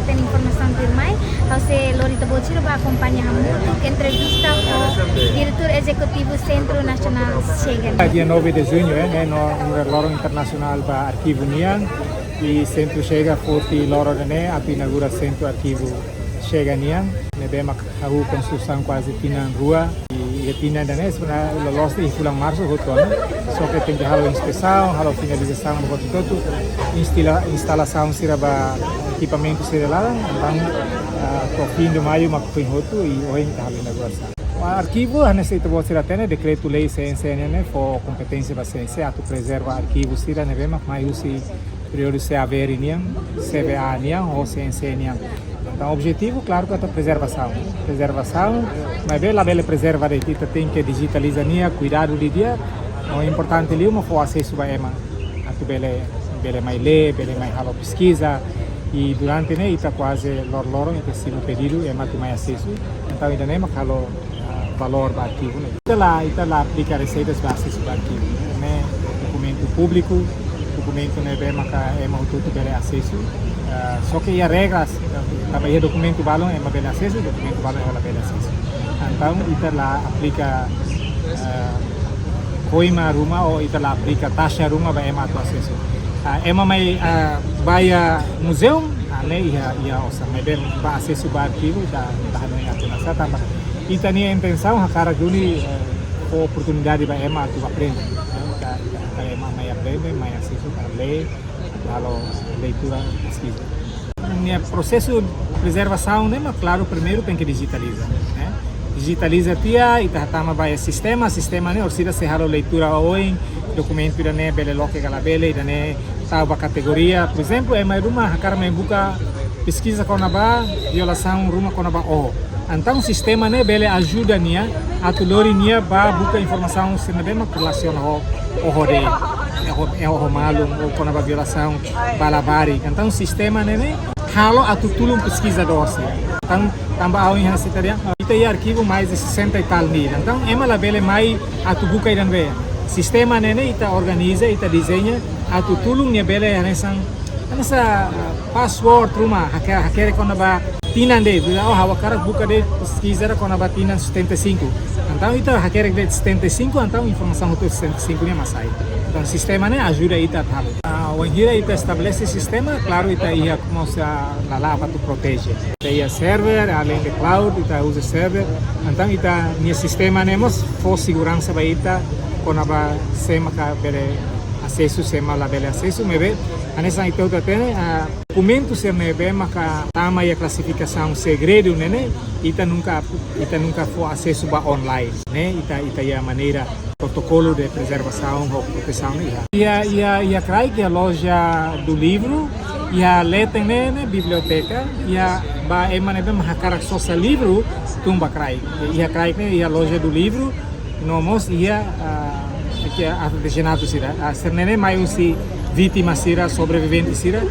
tem informação de mais, você Lorita Bociro vai acompanhar muito entrevista com o diretor executivo Centro Nacional Chega. Dia 9 de junho, no Lorong Internacional para Arquivo Niang e Centro Chega forte Loro Dene, a inaugura Centro Arquivo Chega Niang, nebema a construção quase tina rua e tina Dene, sebenarnya lolos di bulan Maret hotono, só que tem que halo inspeção, halo finalização do todo, instalação siraba equipamento sirala, então no fim de maio makuin hotu e hoje está halo inauguração. O arquivo, nesse ito bo sira tene decreto-lei CNCN for competência da CNC, atu preserva arquivo sira nebema, mas usi priori CAVR niang, CBA niang ou CNC niang. Então, o objetivo, claro, que é a preservação. Preservação, mas bem, a bela preserva de tita tem que digitalizar nia, cuidado de dia. O importante ali, uma for acesso a ema, a tu bela mais ler, bela mais halo pesquisa e durante né, ita quase loro então se o pedido é mais acesso. Então, ainda nem halo valor do arquivo. Né? Ita lá aplica receitas para acesso ao arquivo, né? Documento público, documento né, bem, mas é muito tudo bela acesso. Só que as regras, também documento balão é uma bela acesso, documento balão é uma bela acesso. Então, ita lá aplica coima rumah ou ita lá aplica taxa rumah vai ema acesso. Ema mai vai museu, né? Ia osa, mas bem para acesso ao arquivo da não é nessa também. Ita nem intenção a cara juni oportunidade vai ema tu aprende. Ema mai aprende, mai acesso para ler. Lalu leitura pesquisa. No processo de preservação, né, mas claro, primeiro tem que digitalizar, né? Digitaliza tia e tama vai sistema né, orsida se halo leitura hoje, documento da né, bele loke galabele da né, tava categoria, por exemplo, é mais uma cara me buka pesquisa com naba, violação ruma com naba oh. Então o sistema né, bele ajuda nia a tulori nia ba buka informação se não bem relaciona ao rodeio. É o malo ou quando a violação balabari. Então o sistema né halo a tudo pesquisador se. Então também há uma secretaria. Tem arquivo mais de 60 e tal mil. Então é uma bela mais a tu buca irão ver. Sistema né ita organiza, ita desenha a tu tudo né bela nessa password ruma hacker quando ba tinan de hawa cara buka de pesquisa quando ba tinan 75. Então ita hacker de 75 então informação do 75 nya masai. Então o sistema né ajuda ita a o engira ita estabelece sistema, claro ita ia como se la lava tu protege. Ita server, além de cloud, ita usa server. Então ita nia sistema nemos for segurança ba ita quando ba sema ka bele acesso sema la bele acesso mebe anessa ita uta tene documento ser nebe maka tama a classificação segredo né ita nunca for acesso ba online né ita ia maneira protocolo de preservação ou proteção e a CRAI que é a loja do livro e a letra né biblioteca e a ba emanebe mahakara sosa livro tumba CRAI e a CRAI né e a loja do livro nomos e a que artegenato sira a sernene mai usi vítima sira sobrevivente sira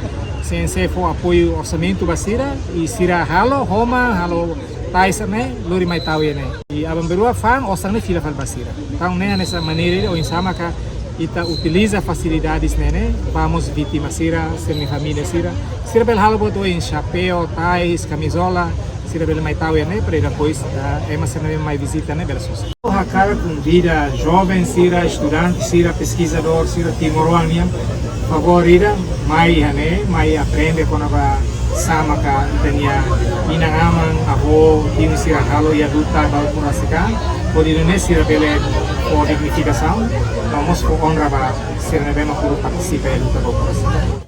CNC for apoio orçamento basira e sira halo Roma halo Taisa né lori mai tau né e a bamberua fan osang ne fila fal basira então né nessa maneira ou insama ka ita utiliza facilidades né vamos vítima sira semi família sira bel halo boto em chapéu tais camisola sira bel mai tau né para depois é uma semana mais visita né bela sos a cara com vida jovem sira estudante sira pesquisador sira timoroania favorita mai né mai aprende quando vai sama ka itania inangaman avô tino sira halo e adulta ba kurasika pode sira bele por dignificação vamos por honra ba sira bema por participar do trabalho.